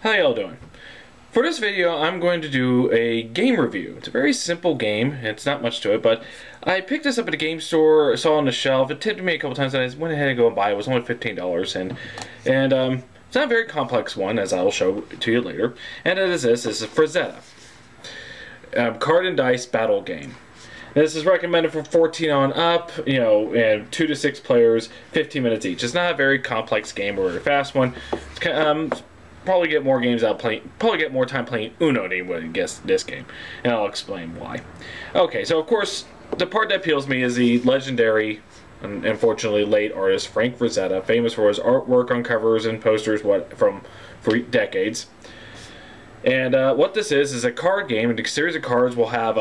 How y'all doing? For this video, I'm going to do a game review. It's a very simple game. It's not much to it, but I picked this up at a game store, saw it on the shelf. It tempted me a couple times, and I went ahead and go and buy it. It was only $15, and it's not a very complex one, as I'll show to you later. And it is this. This is Frazetta, card and dice battle game. This is recommended for 14 on up, and 2 to 6 players, 15 minutes each. It's not a very complex game or a very fast one. Probably get more games out playing. Probably get more time playing Uno than you would guess this game, and I'll explain why. Okay, so of course the part that appeals to me is the legendary, and unfortunately late artist Frank Frazetta, famous for his artwork on covers and posters for decades. And what this is a card game, and a series of cards will have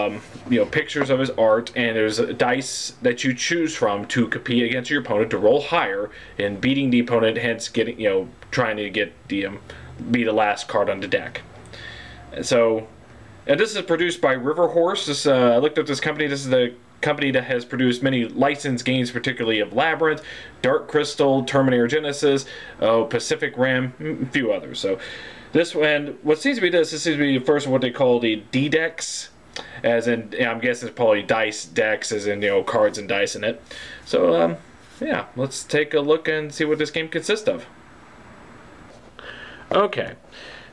pictures of his art, and there's dice that you choose from to compete against your opponent to roll higher in beating the opponent, hence getting trying to get the be the last card on the deck. And this is produced by River Horse. This I looked up this company. This is the company that has produced many licensed games, particularly of Labyrinth, Dark Crystal, Terminator Genesis, Pacific Rim, a few others. So this one, what seems to be this seems to be the first what they call the D-DEX, as in, I'm guessing it's probably dice decks, as in cards and dice in it. So yeah, let's take a look and see what this game consists of. Okay,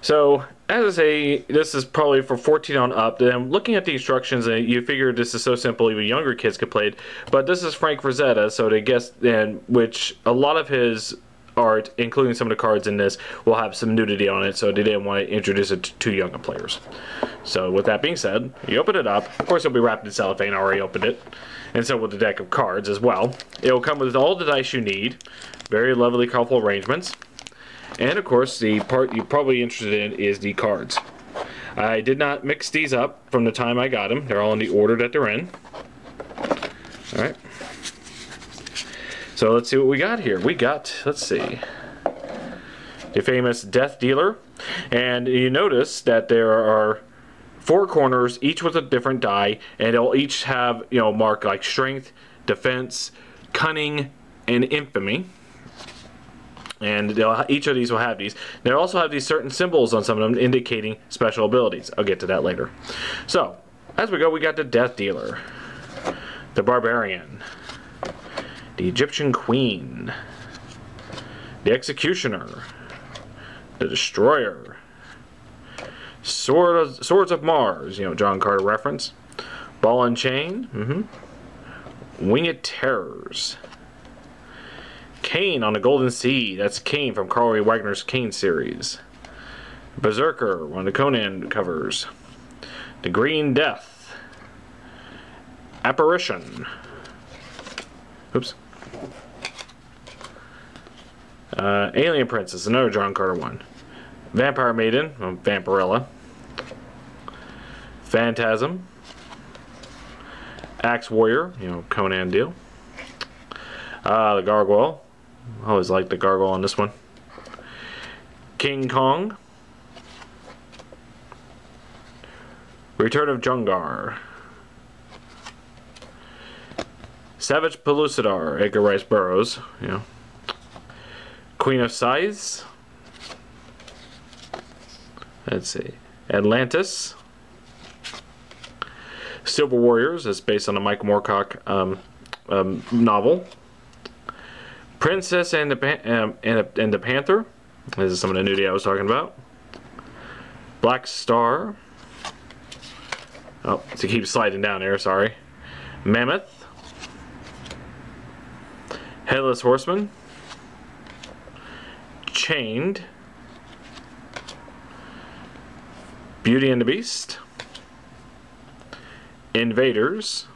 so as I say, this is probably for 14 on up. And looking at the instructions, you figure this is so simple even younger kids could play it. But this is Frank Frazetta, so to guess, and which a lot of his art, including some of the cards in this, will have some nudity on it, so they didn't want to introduce it to too younger players. So with that being said, you open it up. Of course, it'll be wrapped in cellophane. I already opened it. And so will the deck of cards as well. It will come with all the dice you need. Very lovely, colorful arrangements. And of course, the part you're probably interested in is the cards. I did not mix these up from the time I got them. They're all in the order that they're in. Alright. So let's see what we got here. We got, let's see, the famous Death Dealer. And you notice that there are 4 corners, each with a different die, and they'll each have, mark like strength, defense, cunning, and infamy. And each of these will have these. They also have these certain symbols on some of them indicating special abilities. I'll get to that later. So, as we go, we got the Death Dealer, the Barbarian, the Egyptian Queen, the Executioner, the Destroyer, Swords of Mars, John Carter reference, Ball and Chain, Winged Terrors, Kane on the Golden Sea. That's Kane from Carl Ray Wagner's Kane series. Berserker, one of the Conan covers. The Green Death. Apparition. Oops. Alien Princess, another John Carter one. Vampire Maiden, Vampirella. Phantasm. Axe Warrior, Conan deal. The Gargoyle. I always like the Gargoyle on this one. King Kong. Return of Jungar. Savage Pellucidar, Edgar Rice Burroughs. Queen of Scythes. Let's see. Atlantis. Silver Warriors, is based on a Mike Moorcock novel. Princess and the Panther. This is some of the nudity I was talking about. Black Star. Oh, to keep sliding down there, sorry. Mammoth. Headless Horseman. Chained. Beauty and the Beast. Invaders.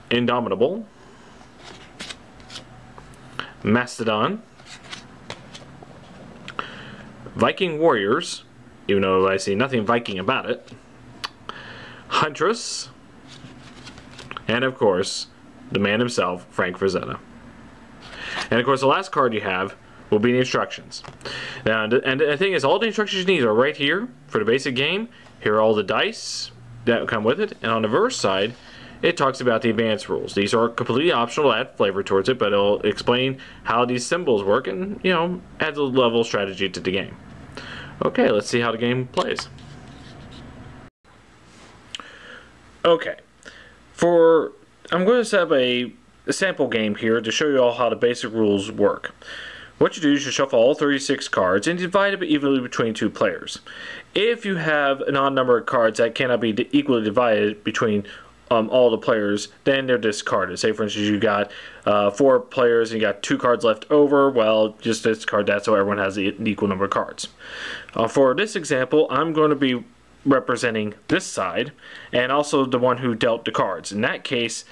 Indomitable. Mastodon. Viking Warriors, even though I see nothing Viking about it. Huntress. And of course, the man himself, Frank Frazetta. And of course, the last card you have will be the instructions. Now, and the thing is, all the instructions you need are right here for the basic game. Here are all the dice that come with it. And on the reverse side, it talks about the advanced rules. These are completely optional to add flavor towards it, but it'll explain how these symbols work and, adds a level of strategy to the game. Okay, let's see how the game plays. Okay, I'm going to set up a sample game here to show you all how the basic rules work. What you do is you shuffle all 36 cards and divide it evenly between 2 players. If you have an odd number of cards that cannot be equally divided between all the players, then they're discarded. Say for instance you got 4 players and you got 2 cards left over, well, just discard that so everyone has an equal number of cards. For this example, I'm going to be representing this side and also the one who dealt the cards. In that case,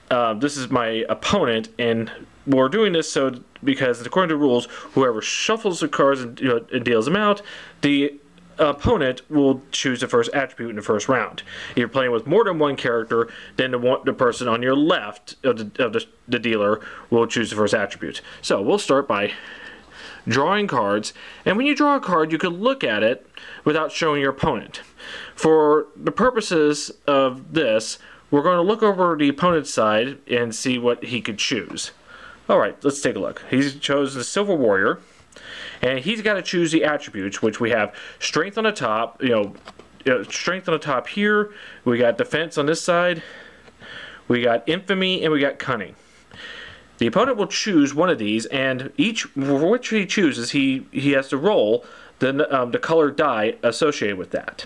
this is my opponent, and we're doing this because according to rules, whoever shuffles the cards and, and deals them out, the opponent will choose the first attribute in the first round. If you're playing with more than one character, then the person on your left of the dealer will choose the first attribute. So we'll start by drawing cards, and when you draw a card, you can look at it without showing your opponent. For the purposes of this, we're going to look over the opponent's side and see what he could choose. Alright, let's take a look. He's chosen the Silver Warrior, and he's got to choose the attributes, which we have strength on the top, strength on the top here, we got defense on this side, we got infamy, and we got cunning. The opponent will choose one of these, and for which he chooses, he has to roll the colored die associated with that.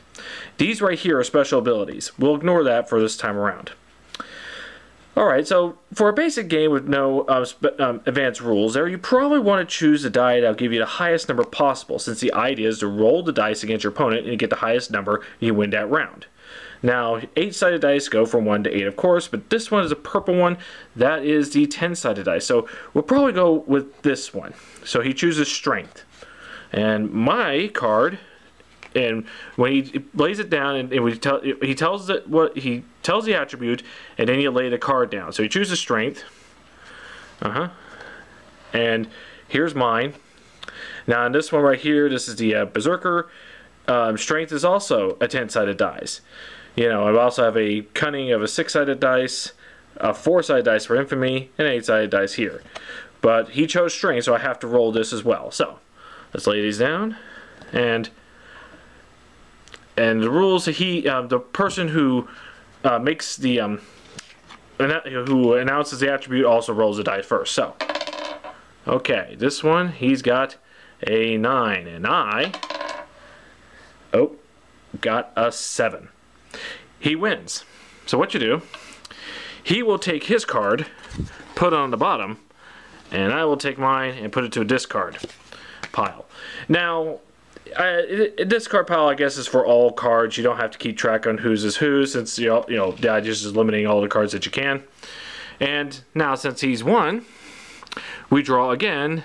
These right here are special abilities. We'll ignore that for this time around. Alright, so for a basic game with no advanced rules there, you probably want to choose the die that'll give you the highest number possible, since the idea is to roll the dice against your opponent and you get the highest number, you win that round. Now, 8-sided dice go from 1 to 8, of course, but this one is a purple one. That is the 10-sided dice. So we'll probably go with this one. So he chooses strength. And my card, and when he lays it down, and he tells the attribute, and then you lay the card down. So he chooses strength. And here's mine. Now, in this one right here, this is the Berserker. Strength is also a 10-sided dice. I also have a cunning of a 6-sided dice, a 4-sided dice for infamy, and an 8-sided dice here. But he chose strength, so I have to roll this as well. So let's lay these down, and the rules. The person who makes the who announces the attribute also rolls the dice first. So okay, this one he's got a 9, and I got a 7. He wins. So what you do, he will take his card, put it on the bottom, and I will take mine and put it to a discard pile. Now, a discard pile, I guess, is for all cards. You don't have to keep track on whose is whose, since the idea just is limiting all the cards that you can. And now, since he's won, we draw again.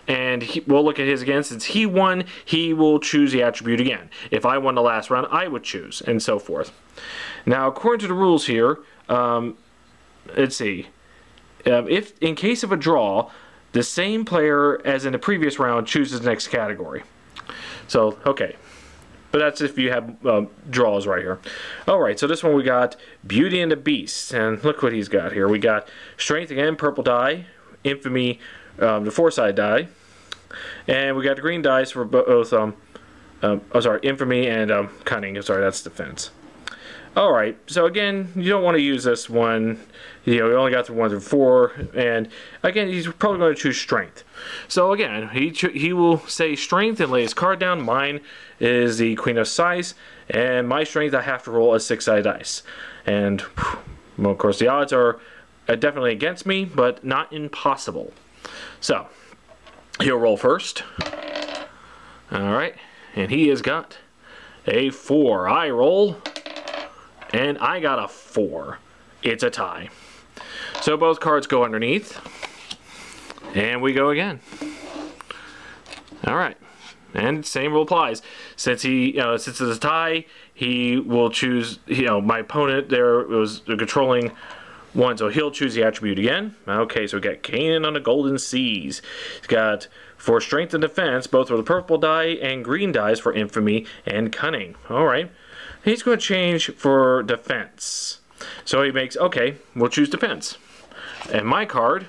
And we'll look at his again. Since he won, he will choose the attribute again. If I won the last round, I would choose, and so forth. Now, according to the rules here, let's see. If in case of a draw, the same player as in the previous round chooses the next category. So, okay. But that's if you have draws right here. Alright, so this one we got Beauty and the Beast. And look what he's got here. We got Strength again, purple die. Infamy, the 4-sided die. And we got the green dice for both, infamy and cunning. Sorry, that's defense. Alright, so again, you don't want to use this one. We only got the 1 through 4. And again, he's probably going to choose strength. So again, he will say strength and lay his card down. Mine is the Queen of Scythes. And my strength, I have to roll a 6-sided dice. And, well, of course, the odds are definitely against me, but not impossible. So, he'll roll first. Alright, and he has got a 4. I roll, and I got a 4. It's a tie. So both cards go underneath, and we go again. Alright, and same rule applies. Since since it's a tie, he will choose, my opponent there was controlling one, so he'll choose the attribute again. Okay, so we got Canaan on the Golden Seas. He's got for strength and defense, both for the purple die and green dice for infamy and cunning. Alright, he's going to change for defense. So he makes, okay, we'll choose defense. And my card,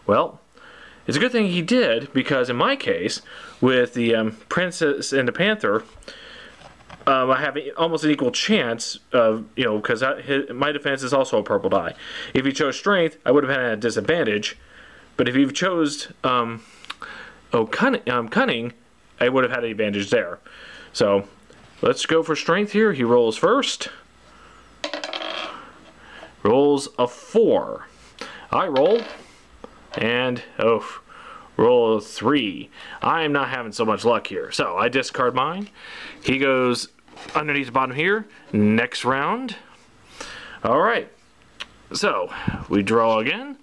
well, It's a good thing he did, because in my case, with the Princess and the Panther, I have almost an equal chance of, you know, because my defense is also a purple die. If he chose strength, I would have had a disadvantage, but if he chose cunning, I would have had an advantage there. So let's go for strength here. He rolls first. Rolls a 4. I roll, and roll a 3. I am not having so much luck here. So I discard mine. He goes underneath the bottom here. Next round. Alright. So we draw again.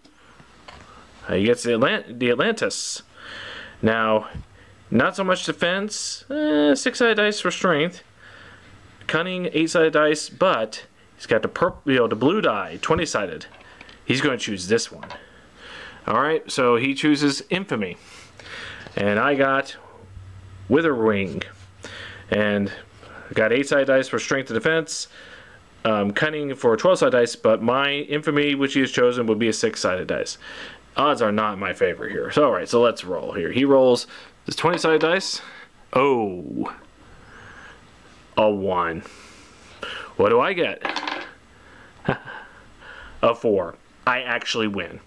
He gets the Atlantis. Now, not so much defense. 6-sided dice for strength. Cunning, 8-sided dice, but he's got the purple, the blue die, 20-sided. He's going to choose this one. Alright, so he chooses Infamy. And I got Witherwing. And I got 8-sided dice for strength and defense. Cunning for 12-sided dice, but my Infamy, which he has chosen, would be a 6-sided dice. Odds are not in my favor here. So, alright, so let's roll here. He rolls this 20-sided dice. Oh. A 1. What do I get? A 4. I actually win.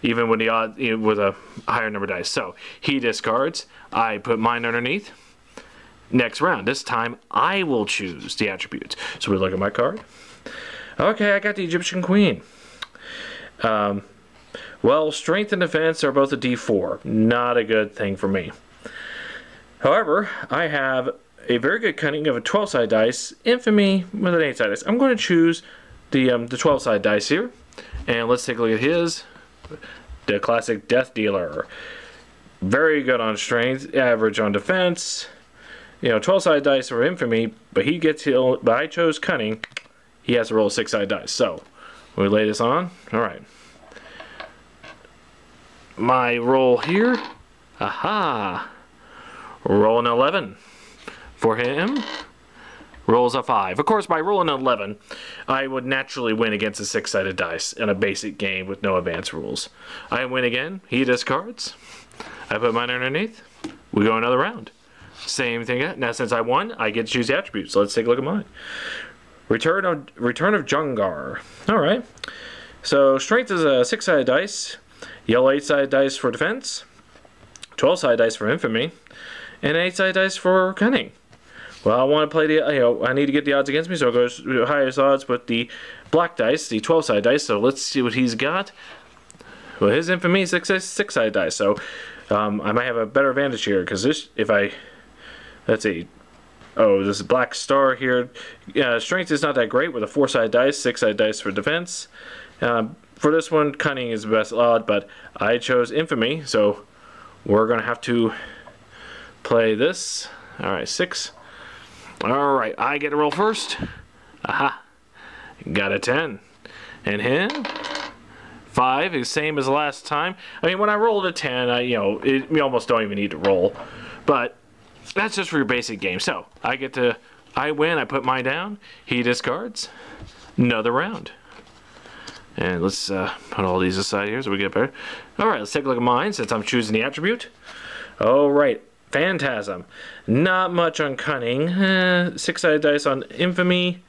Even with the odd, with a higher number of dice. So, he discards. I put mine underneath. Next round. This time, I will choose the attributes. So, we look at my card. Okay, I got the Egyptian Queen. Well, strength and defense are both a D4. Not a good thing for me. However, I have a very good cunning of a 12-sided dice, Infamy with an 8-sided dice. I'm going to choose the 12-sided dice here. And let's take a look at his. The classic Death Dealer. Very good on strength, average on defense. 12-sided dice for Infamy, but he gets healed. But I chose cunning. He has to roll a 6-sided dice. So, we lay this on. Alright. My roll here. Aha! Roll an 11 for him. Rolls a 5. Of course, by rolling an 11, I would naturally win against a 6-sided dice in a basic game with no advanced rules. I win again. He discards. I put mine underneath. We go another round. Same thing. Now, since I won, I get to choose the attributes. So let's take a look at mine. Return of Jungar. All right. So strength is a 6-sided dice. Yellow 8-sided dice for defense. 12-sided dice for Infamy. And 8-sided dice for cunning. Well, I want to play the, I need to get the odds against me, so it goes highest odds with the black dice, the 12-sided dice. So let's see what he's got. Well, his Infamy is 6-sided dice, so I might have a better advantage here, because this, if I, let's see, this black star here, strength is not that great with a 4-sided dice, 6-sided dice for defense. For this one, cunning is the best odd, but I chose Infamy, so we're going to have to play this. Alright, 6. Alright, I get to roll first. Aha. Got a 10. And him? 5 is same as last time. I mean, when I rolled a 10, you almost don't even need to roll. But that's just for your basic game. So, I win, I put mine down. He discards. Another round. And let's put all these aside here so we get better. Alright, let's take a look at mine since I'm choosing the attribute. Alright, Phantasm. Not much on cunning. 6-sided dice on Infamy.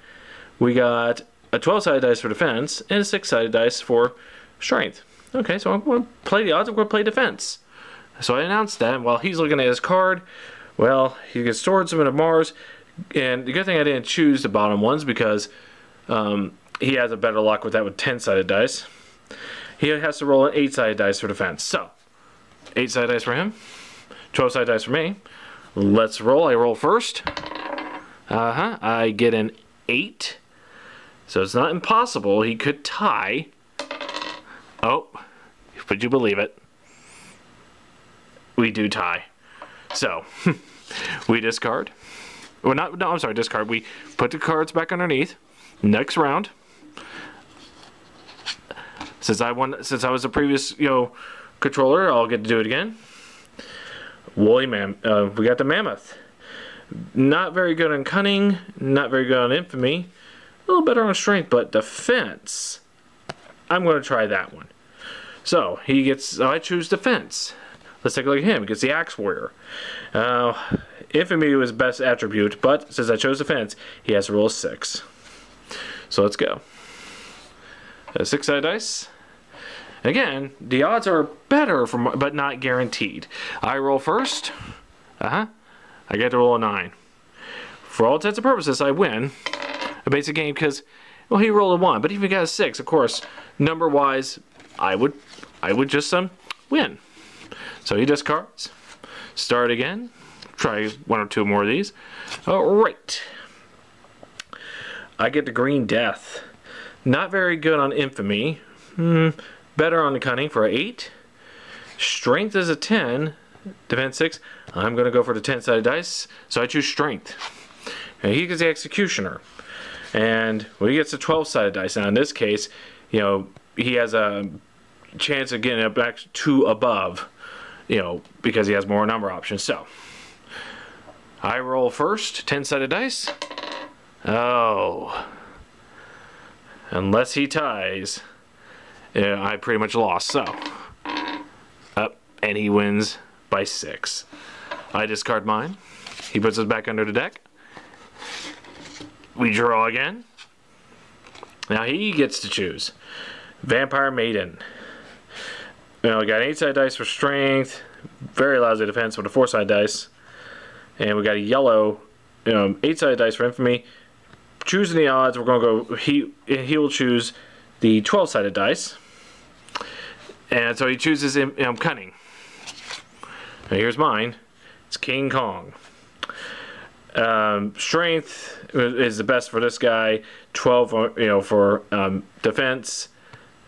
We got a 12-sided dice for defense and a 6-sided dice for strength. Okay, so I'm going to play the odds. I'm going to play defense. So I announced that while he's looking at his card. Well, he gets Swordsman of Mars. And the good thing I didn't choose the bottom ones because he has a better luck with that with 10-sided dice. He has to roll an 8-sided dice for defense. So, 8-sided dice for him. 12-sided dice for me. Let's roll. I roll first. I get an 8. So it's not impossible. He could tie. Oh, would you believe it? We do tie. So, we discard. Well, no, I'm sorry, discard. We put the cards back underneath. Next round. Since I was the previous, controller, I'll get to do it again. Woolly we got the Mammoth. Not very good on cunning, not very good on Infamy. A little better on strength, but defense. I'm going to try that one. So he gets, I choose defense. Let's take a look at him. He gets the Axe Warrior. Infamy was best attribute, but since I chose defense, he has to roll a 6. So let's go. A 6-sided dice. Again, the odds are better, but not guaranteed. I roll first. I get to roll a 9. For all intents and purposes, I win a basic game because, well, he rolled a 1. But if he got a 6, of course, number-wise, I would just win. So he discards. Start again. Try 1 or 2 more of these. Alright. I get the Green Death. Not very good on Infamy. Better on the Cunning for an 8. Strength is a 10. Defense 6. I'm going to go for the 10-sided dice. So I choose Strength. And he gets the Executioner. And well, he gets a 12-sided dice. Now in this case, you know, he has a chance of getting it back to above, you know, because he has more number options. So I roll first, 10-sided dice. Oh. Unless he ties, I pretty much lost. So, up, and he wins by 6. I discard mine. He puts us back under the deck. We draw again. Now he gets to choose. Vampire Maiden. Now we got an 8-sided dice for strength. Very lousy defense with a 4-sided dice. And we got a yellow 8-sided dice for infamy. Choosing the odds, we're going to go, he will choose the 12-sided dice. And so he chooses Cunning. Now here's mine. It's King Kong. Strength is the best for this guy. 12, for defense.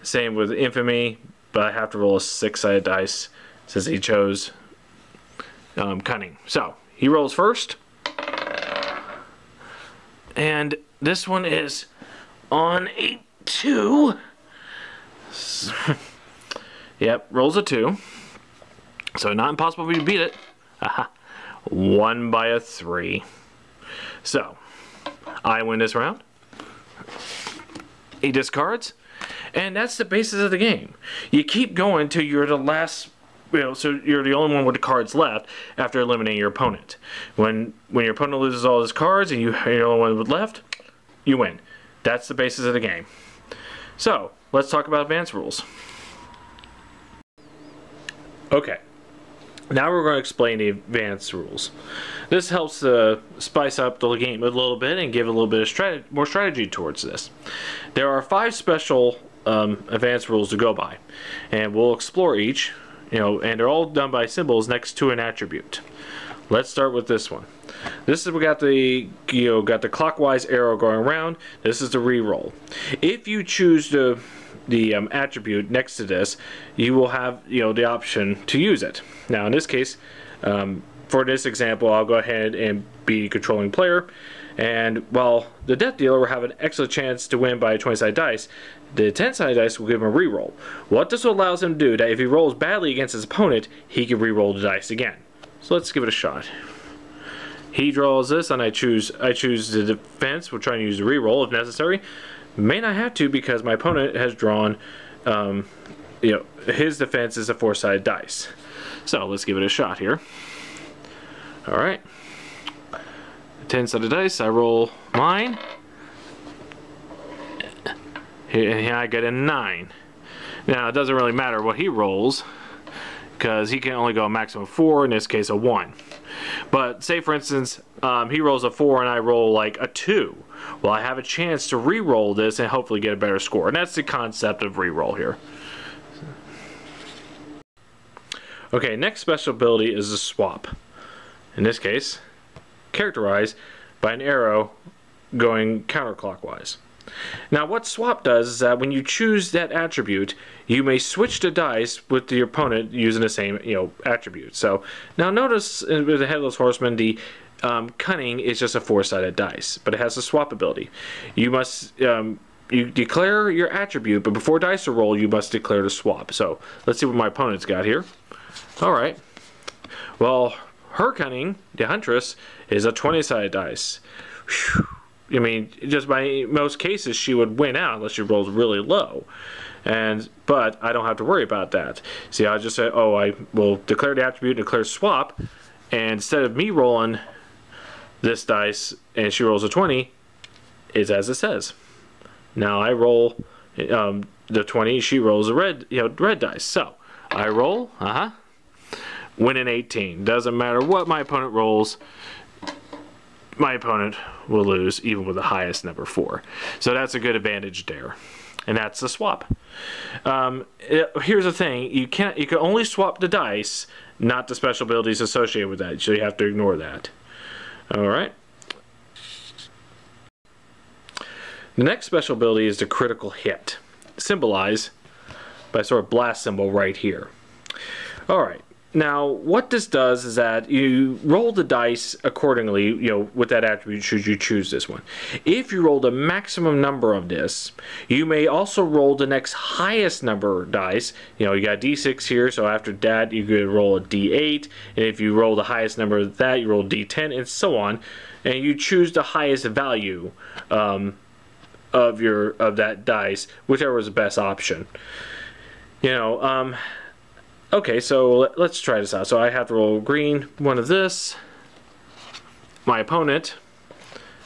Same with infamy, but I have to roll a 6-sided dice since he chose Cunning. So he rolls first. And this one is on a 2. Yep, rolls a 2. So not impossible for you to beat it. Aha. 1 by a 3. So I win this round. He discards. And that's the basis of the game. You keep going till you're the last, so you're the only one with the cards left after eliminating your opponent. When your opponent loses all his cards and you're the only one with left, you win. That's the basis of the game. So, let's talk about advanced rules. Okay. Now we're going to explain the advanced rules. This helps to spice up the game a little bit and give a little bit of more strategy towards this. There are 5 special advanced rules to go by, and we'll explore each, and they're all done by symbols next to an attribute. Let's start with this one. This is, we got the clockwise arrow going around. This is the re-roll. If you choose the attribute next to this, you will have the option to use it. Now in this case, for this example, I'll go ahead and be controlling player, and while the death dealer will have an excellent chance to win by a 20-sided dice, the 10-sided dice will give him a re-roll. What this allows him to do, that if he rolls badly against his opponent, he can re-roll the dice again. So let's give it a shot. He draws this, and I choose the defense. We'll try and use the re-roll if necessary. May not have to because my opponent has drawn, his defense is a 4-sided dice. So let's give it a shot here. All right. 10-sided dice. I roll mine. Here I get a 9. Now it doesn't really matter what he rolls because he can only go a maximum of 4. In this case, a 1. But say for instance, he rolls a 4 and I roll like a 2. Well, I have a chance to re-roll this and hopefully get a better score. And that's the concept of re-roll here. Okay, next special ability is a swap. In this case, characterized by an arrow going counterclockwise. Now what swap does is that when you choose that attribute, you may switch the dice with your opponent using the same attribute. So now notice with the Headless Horseman, the Cunning is just a 4-sided dice, but it has a swap ability. You must you declare your attribute, but before dice are rolled, you must declare the swap. So let's see what my opponent's got here. All right. Well, her Cunning, the Huntress, is a 20-sided dice. Whew. I mean, just by most cases, she would win out unless she rolls really low. But I don't have to worry about that. See, I'll just say, oh, I will declare the attribute, declare swap, and instead of me rolling this dice and she rolls a 20, it's as it says. Now I roll the 20, she rolls a red dice. So I roll, win an 18. Doesn't matter what my opponent rolls, my opponent will lose, even with the highest number 4. So that's a good advantage there, and that's the swap. Here's the thing: you can only swap the dice, not the special abilities associated with that. So you have to ignore that. All right. The next special ability is the critical hit, symbolized by a sort of blast symbol right here. All right. Now, what this does is that you roll the dice accordingly, with that attribute should you choose this one. If you roll the maximum number of this, you may also roll the next highest number of dice. You got D6 here, so after that you could roll a D8, and if you roll the highest number of that, you roll D10, and so on, and you choose the highest value of that dice, whichever is the best option. Okay, so let's try this out. So I have to roll green, one of this. My opponent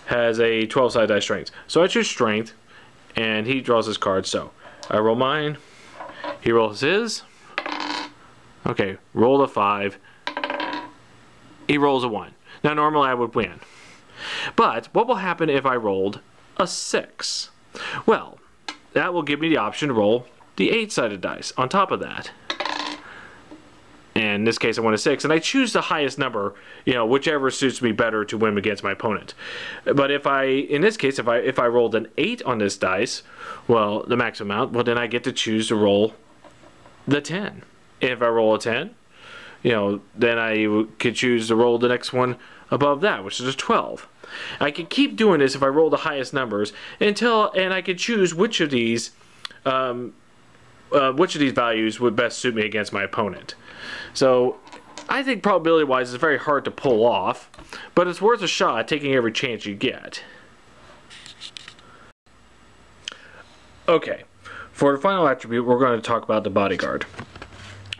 has a 12-sided dice strength. So I choose strength, and he draws his card. So I roll mine, he rolls his. Okay, roll a 5. He rolls a 1. Now normally I would win. But what will happen if I rolled a 6? Well, that will give me the option to roll the 8-sided dice on top of that. And in this case I won a 6, and I choose the highest number, whichever suits me better to win against my opponent. But in this case, if I rolled an 8 on this dice, well, the maximum amount, well, then I get to choose to roll the 10. If I roll a 10, then I could choose to roll the next one above that, which is a 12. I could keep doing this if I roll the highest numbers and I could choose which of these values would best suit me against my opponent. So I think probability-wise it's very hard to pull off, but it's worth a shot, taking every chance you get. Okay, for the final attribute we're going to talk about the bodyguard,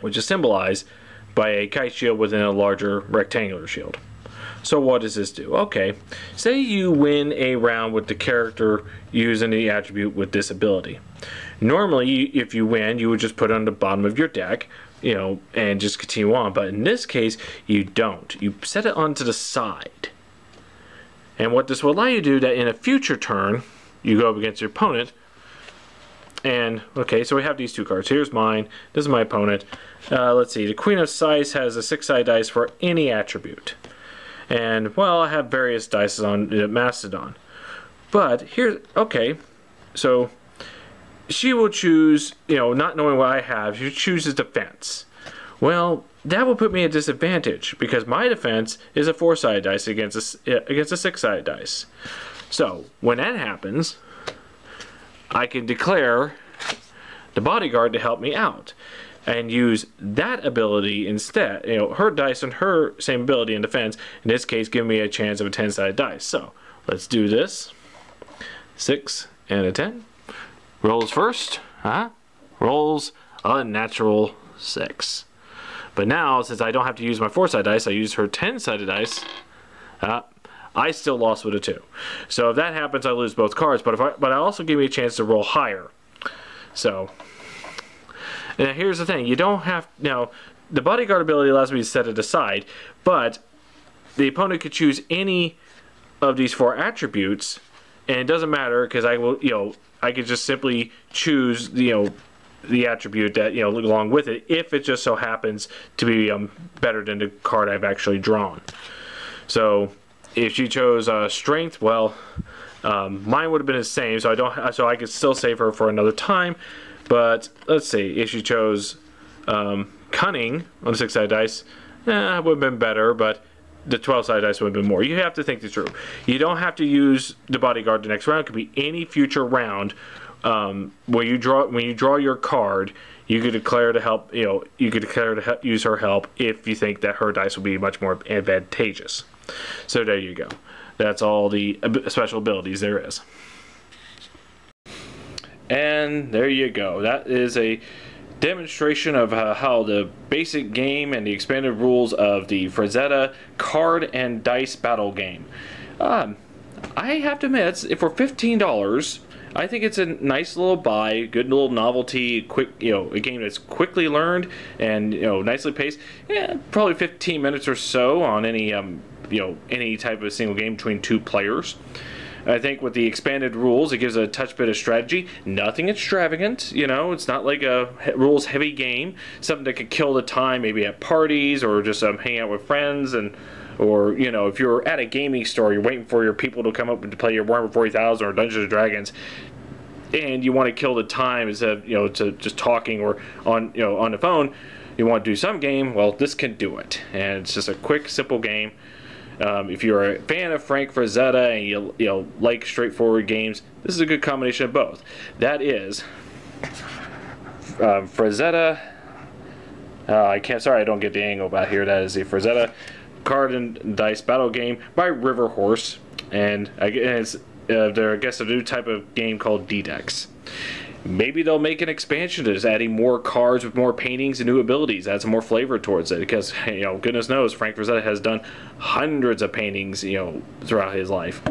which is symbolized by a kite shield within a larger rectangular shield. So what does this do? Okay, say you win a round with the character using the attribute with this ability. Normally, if you win, you would just put it on the bottom of your deck, and just continue on. But in this case, you don't. You set it onto the side. And what this will allow you to do, that in a future turn, you go up against your opponent. And, okay, so we have these two cards. Here's mine. This is my opponent. Let's see. The Queen of Scythes has a 6-sided dice for any attribute. And, well, I have various dice on Mastodon. But here, okay, so she will choose, not knowing what I have, she chooses defense. Well, that will put me at disadvantage because my defense is a 4-sided dice against a 6-sided dice. So when that happens, I can declare the bodyguard to help me out and use that ability instead. Her dice and her same ability in defense, in this case, give me a chance of a 10-sided dice. So let's do this. 6 and a 10. Rolls first, rolls a natural 6. But now, since I don't have to use my 4-sided dice, I use her 10-sided dice. I still lost with a 2. So if that happens, I lose both cards. But I also give me a chance to roll higher. So now here's the thing: you don't have the bodyguard ability allows me to set it aside, but the opponent could choose any of these 4 attributes, and it doesn't matter because I will I could just simply choose the attribute that along with it if it just so happens to be better than the card I've actually drawn. So if she chose strength, well, mine would have been the same, so I could still save her for another time. But let's see, if she chose cunning on the 6-sided dice, it would have been better, but the 12-sided dice would have been more. You have to think this through. You don't have to use the bodyguard the next round. It could be any future round. When you draw your card, you could declare to help. You could declare to use her help if you think that her dice will be much more advantageous. So there you go. That's all the special abilities there is. And there you go. That is a demonstration of how the basic game and the expanded rules of the Frazetta card and dice battle game. I have to admit, for $15, I think it's a nice little buy, good little novelty, quick, a game that's quickly learned and nicely paced. Yeah, probably 15 minutes or so on any any type of single game between 2 players. I think with the expanded rules, it gives a touch bit of strategy. Nothing extravagant, it's not like a rules-heavy game. Something that could kill the time, maybe at parties or just hang out with friends, or if you're at a gaming store, you're waiting for your people to come up and to play your Warhammer 40,000 or Dungeons and Dragons, and you want to kill the time instead of to just talking or on the phone. You want to do some game. Well, this can do it, and it's just a quick, simple game. If you're a fan of Frank Frazetta and you like straightforward games, this is a good combination of both. That is Frazetta. Sorry, I don't get the angle about here. That is the Frazetta card and dice battle game by River Horse, and it's I guess a new type of game called D-DEX. Maybe they'll make an expansion to just adding more cards with more paintings and new abilities, add some more flavor towards it, because goodness knows Frank Frazetta has done hundreds of paintings throughout his life.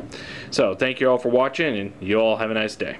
So thank you all for watching, and you all have a nice day.